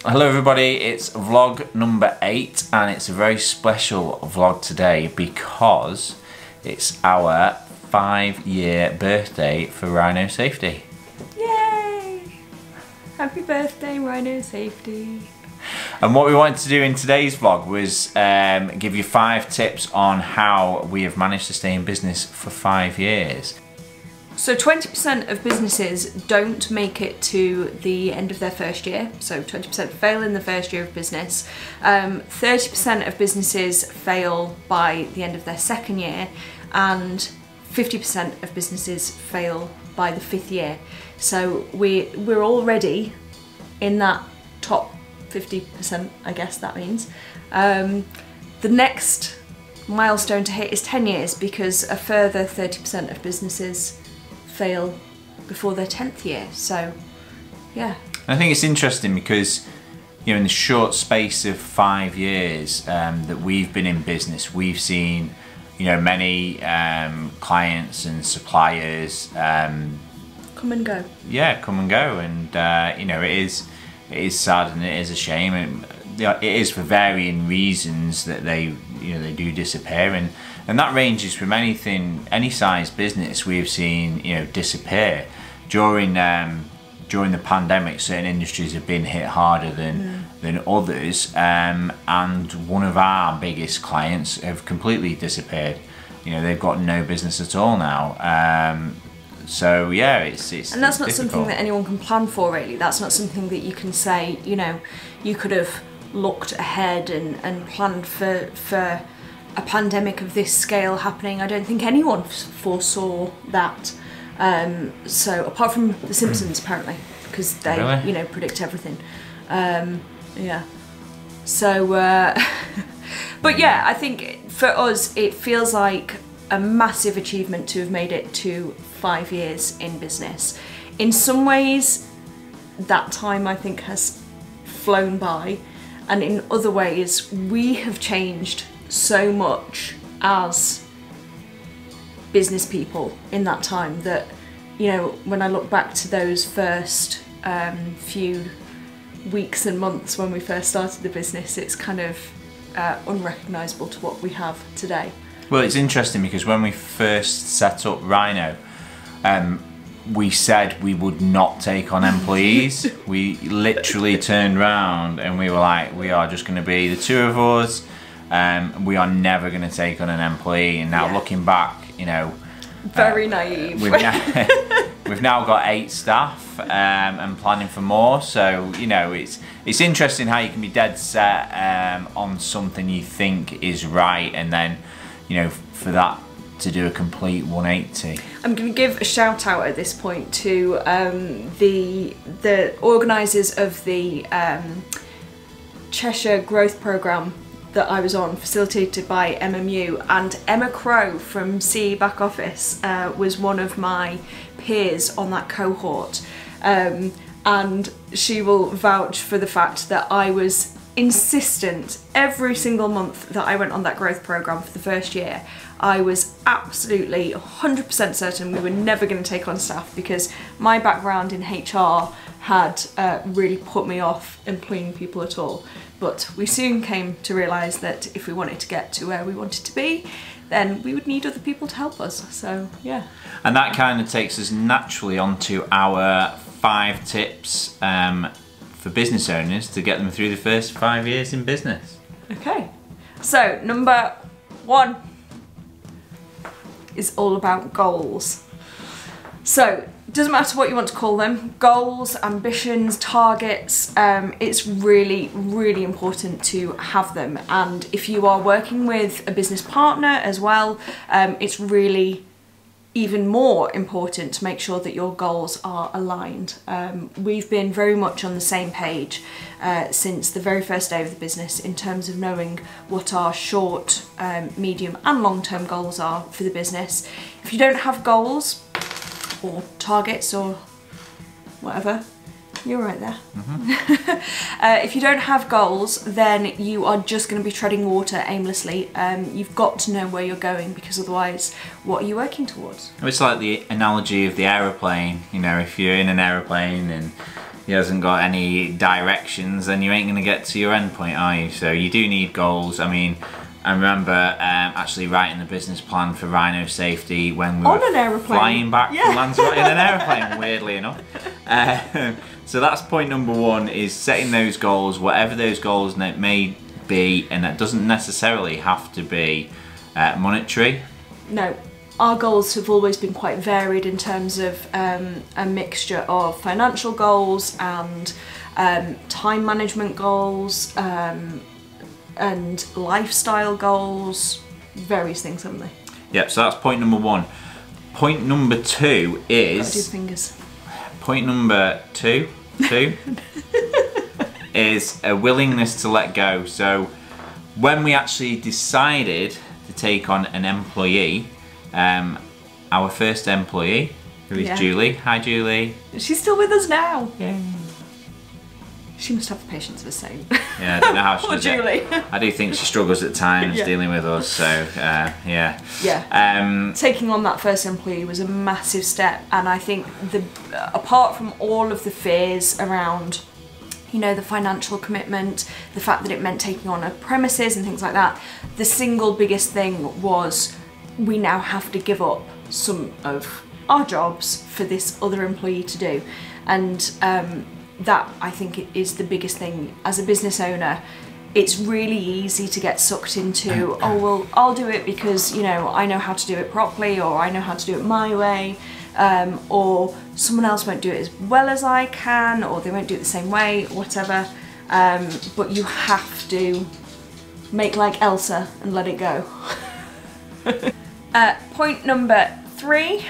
Hello everybody, it's vlog number 8 and it's a very special vlog today because it's our 5-year birthday for Rhino Safety. Yay! Happy birthday, Rhino Safety. And what we wanted to do in today's vlog was give you 5 tips on how we have managed to stay in business for 5 years. So 20% of businesses don't make it to the end of their first year, so 20% fail in the first year of business. 30% of businesses fail by the end of their second year, and 50% of businesses fail by the 5th year. So we're already in that top 50%, I guess that means. The next milestone to hit is 10 years because a further 30% of businesses fail before their 10th year, so yeah. I think it's interesting because, you know, in the short space of 5 years that we've been in business, we've seen, you know, many clients and suppliers come and go. Yeah, come and go, and you know, it is sad and it is a shame, and it is for varying reasons that they do disappear, and that ranges from anything, any size business we've seen, you know, disappear. During the pandemic, certain industries have been hit harder than others, and one of our biggest clients have completely disappeared. You know, they've got no business at all now. So yeah, it's and that's not difficult. Something that anyone can plan for, really. That's not something that you can say, you know, you could have looked ahead and planned for a pandemic of this scale happening. I don't think anyone foresaw that. So apart from The Simpsons, apparently, because they, really? you know, predict everything. Yeah. So, but yeah, I think for us it feels like a massive achievement to have made it to 5 years in business. In some ways, that time I think has flown by, and in other ways we have changed so much as business people in that time that, you know, when I look back to those first few weeks and months when we first started the business, it's kind of unrecognisable to what we have today. Well, it's interesting because when we first set up Rhino, we said we would not take on employees. We literally turned around and we were like, we are just going to be the two of us. We are never going to take on an employee. And now, looking back, you know, very naive. We've now got 8 staff and planning for more. So, you know, it's interesting how you can be dead set on something you think is right, and then, you know, for that to do a complete 180. I'm going to give a shout out at this point to the organisers of the Cheshire growth programme that I was on, facilitated by MMU, and Emma Crow from CE Back Office was one of my peers on that cohort, and she will vouch for the fact that I was insistent every single month that I went on that growth programme for the first year. I was absolutely 100% certain we were never going to take on staff because my background in HR had really put me off employing people at all. But we soon came to realise that if we wanted to get to where we wanted to be, then we would need other people to help us, so yeah. And that kind of takes us naturally onto our 5 tips for business owners to get them through the first 5 years in business. Okay, so number 1 is all about goals. So it doesn't matter what you want to call them, goals, ambitions, targets, it's really, really important to have them. And if you are working with a business partner as well, it's really even more important to make sure that your goals are aligned. We've been very much on the same page since the very first day of the business in terms of knowing what our short, medium and long-term goals are for the business. If you don't have goals or targets or whatever, you're right there. If you don't have goals, then you are just going to be treading water aimlessly. You've got to know where you're going, because otherwise, what are you working towards? It's like the analogy of the aeroplane. You know, if you're in an aeroplane and he hasn't got any directions, then you ain't going to get to your end point, are you? So you do need goals. I mean, I remember actually writing the business plan for Rhino Safety when we were flying back from Lanzarote in an aeroplane, weirdly enough. So that's point number one, is setting those goals, whatever those goals may be, and that doesn't necessarily have to be monetary. No. Our goals have always been quite varied in terms of a mixture of financial goals and time management goals and lifestyle goals, various things, haven't they? Yep, so that's point number one. Point number two is... Gotta do fingers. Point number two is a willingness to let go. So when we actually decided to take on an employee, our first employee, who is Julie. Hi, Julie. She's still with us now. Yay. She must have the patience of a saint. Yeah, I don't know how she does Julie. I do think she struggles at times dealing with us, so yeah. Yeah. Taking on that first employee was a massive step, and I think apart from all of the fears around, you know, the financial commitment, the fact that it meant taking on a premises and things like that, the single biggest thing was we now have to give up some of our jobs for this other employee to do. And that, I think, is the biggest thing. As a business owner, it's really easy to get sucked into, oh, well, I'll do it because, you know, I know how to do it properly, or I know how to do it my way, or someone else won't do it as well as I can, or they won't do it the same way, whatever. But you have to make like Elsa and let it go. Point number 3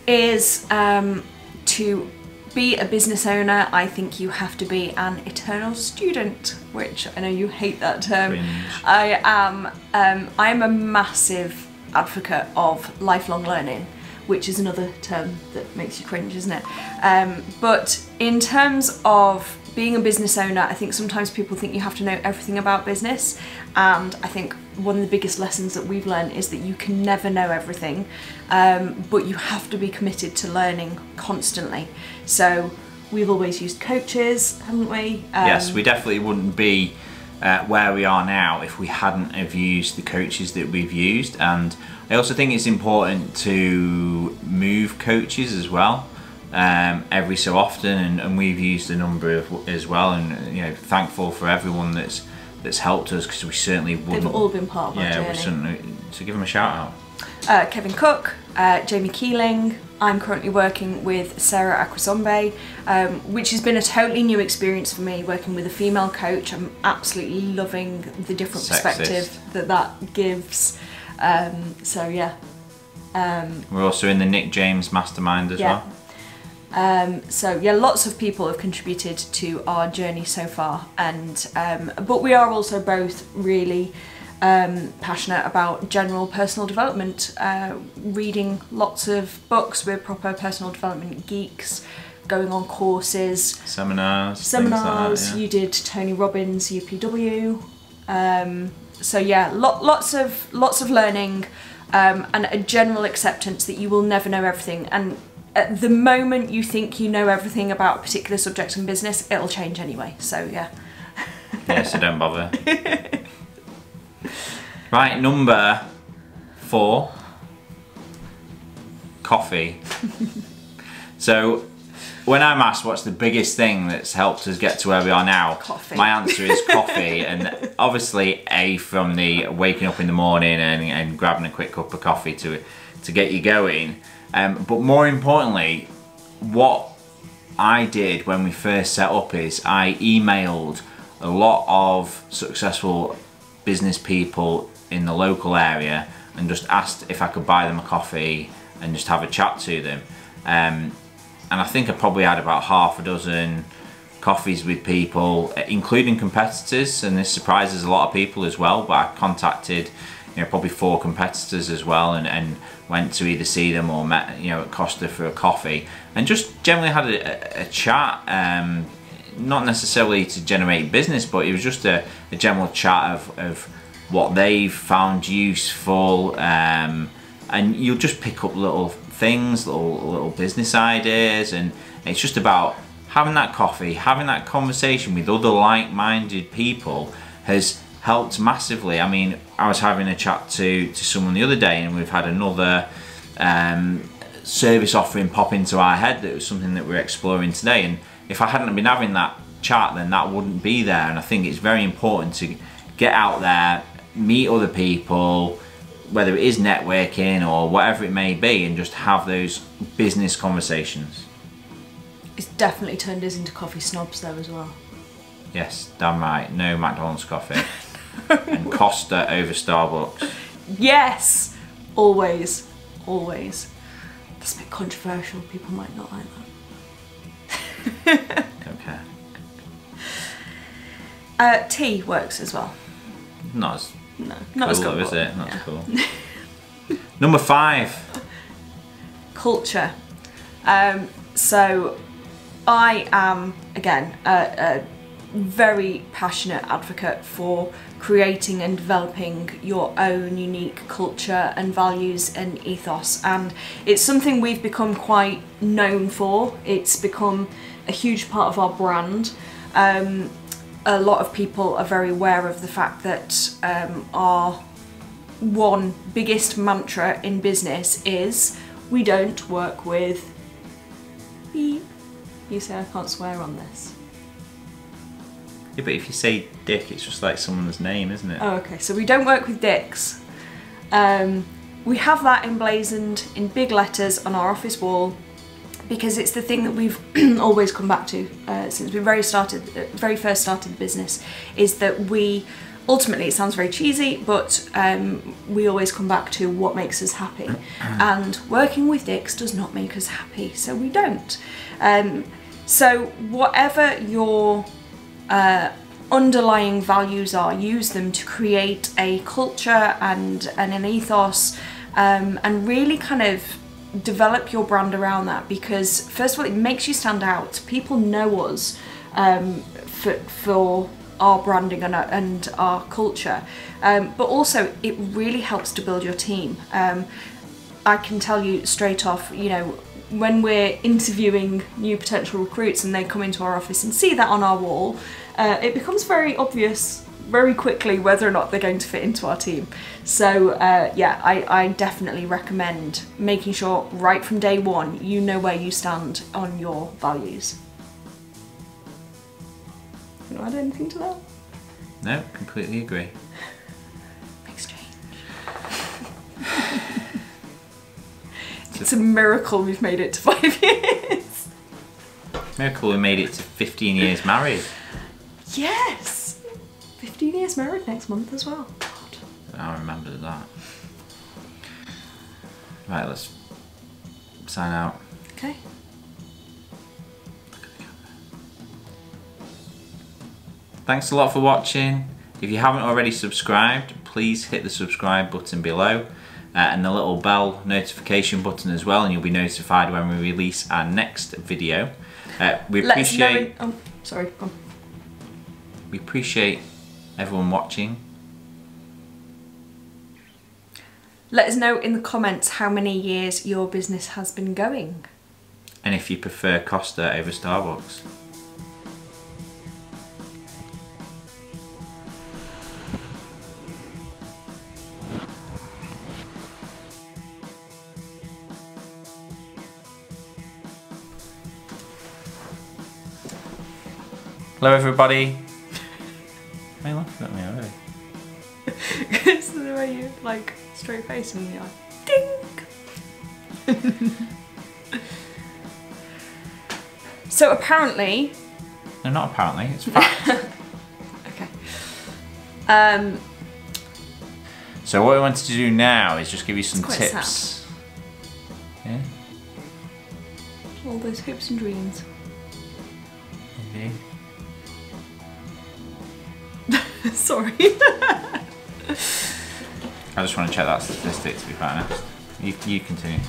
is to be a business owner. I think you have to be an eternal student, which I know you hate that term. Cringe. I'm a massive advocate of lifelong learning, which is another term that makes you cringe, isn't it? But in terms of being a business owner, I think sometimes people think you have to know everything about business, and I think one of the biggest lessons that we've learned is that you can never know everything, but you have to be committed to learning constantly. So we've always used coaches, haven't we? Yes, we definitely wouldn't be where we are now if we hadn't have used the coaches that we've used. And I also think it's important to move coaches as well. Every so often, and we've used a number of as well, and you know, thankful for everyone that's helped us, because we certainly wouldn't. They've all been part of our journey. We certainly, so give them a shout out. Kevin Cook, Jamie Keeling. I'm currently working with Sarah Aquasombe, which has been a totally new experience for me, working with a female coach. I'm absolutely loving the different perspective that gives. So yeah. We're also in the Nick James Mastermind as well. So yeah, lots of people have contributed to our journey so far, and but we are also both really passionate about general personal development, reading lots of books. We're proper personal development geeks, going on courses, seminars. Like that, yeah. You did Tony Robbins UPW, so yeah, lots of learning, and a general acceptance that you will never know everything. And at the moment you think you know everything about a particular subject in business, it'll change anyway, so yeah. Yeah, so don't bother. Right, number 4, coffee. So when I'm asked what's the biggest thing that's helped us get to where we are now, coffee. My answer is coffee. And obviously from the waking up in the morning and grabbing a quick cup of coffee to get you going. But more importantly, what I did when we first set up is I emailed a lot of successful business people in the local area and just asked if I could buy them a coffee and just have a chat to them. And I think I probably had about half a dozen coffees with people, including competitors, and this surprises a lot of people as well, but I contacted, you know, probably 4 competitors as well, and went to either see them or met, you know, at Costa for a coffee, and just generally had a chat, not necessarily to generate business, but it was just a general chat of what they've found useful, and you'll just pick up little things, little business ideas, and it's just about having that coffee, having that conversation with other like-minded people has helped massively. I mean, I was having a chat to someone the other day, and we've had another service offering pop into our head that was something that we're exploring today, and if I hadn't been having that chat, then that wouldn't be there. And I think it's very important to get out there, meet other people, whether it is networking or whatever it may be, and just have those business conversations. It's definitely turned us into coffee snobs though as well. Yes, damn right. No McDonald's coffee. And Costa over Starbucks. Yes! Always. Always. That's a bit controversial. People might not like that. Okay. Tea works as well. Not as not as cool, cool, is it? Not yeah. as cool. Number 5. Culture. So I am, again, a very passionate advocate for creating and developing your own unique culture and values and ethos, and it's something we've become quite known for. It's become a huge part of our brand. A lot of people are very aware of the fact that our one biggest mantra in business is we don't work with beep. You say I can't swear on this. Yeah, but if you say dick, it's just like someone's name, isn't it? Oh, okay. So we don't work with dicks. We have that emblazoned in big letters on our office wall because it's the thing that we've always come back to since we very first started the business, is that we, ultimately, it sounds very cheesy, but we always come back to what makes us happy. And working with dicks does not make us happy, so we don't. So whatever your underlying values are, use them to create a culture and an ethos, and really kind of develop your brand around that, because first of all, it makes you stand out. People know us for our branding and our culture, but also it really helps to build your team. I can tell you straight off, you know, when we're interviewing new potential recruits and they come into our office and see that on our wall, it becomes very obvious very quickly whether or not they're going to fit into our team. So yeah, I definitely recommend making sure right from day one you know where you stand on your values. You want to add anything to that? No, completely agree. Makes change. It's a miracle we've made it to 5 years. Miracle we made it to 15 years married. Yes! 15 years married next month as well. God. I remember that. Right, let's sign out. Okay. Thanks a lot for watching. If you haven't already subscribed, please hit the subscribe button below and the little bell notification button as well, and you'll be notified when we release our next video. We appreciate we appreciate everyone watching. Let us know in the comments how many years your business has been going. And if you prefer Costa over Starbucks. Hello everybody. Why are you laughing at me already? It's the way you like straight face and you're like, ding! So apparently... No, not apparently, it's fact. Okay. So what we wanted to do now is just give you some tips. Sad. Yeah? All those hopes and dreams. Okay. Sorry. I just want to check that statistic, to be quite honest. You continue.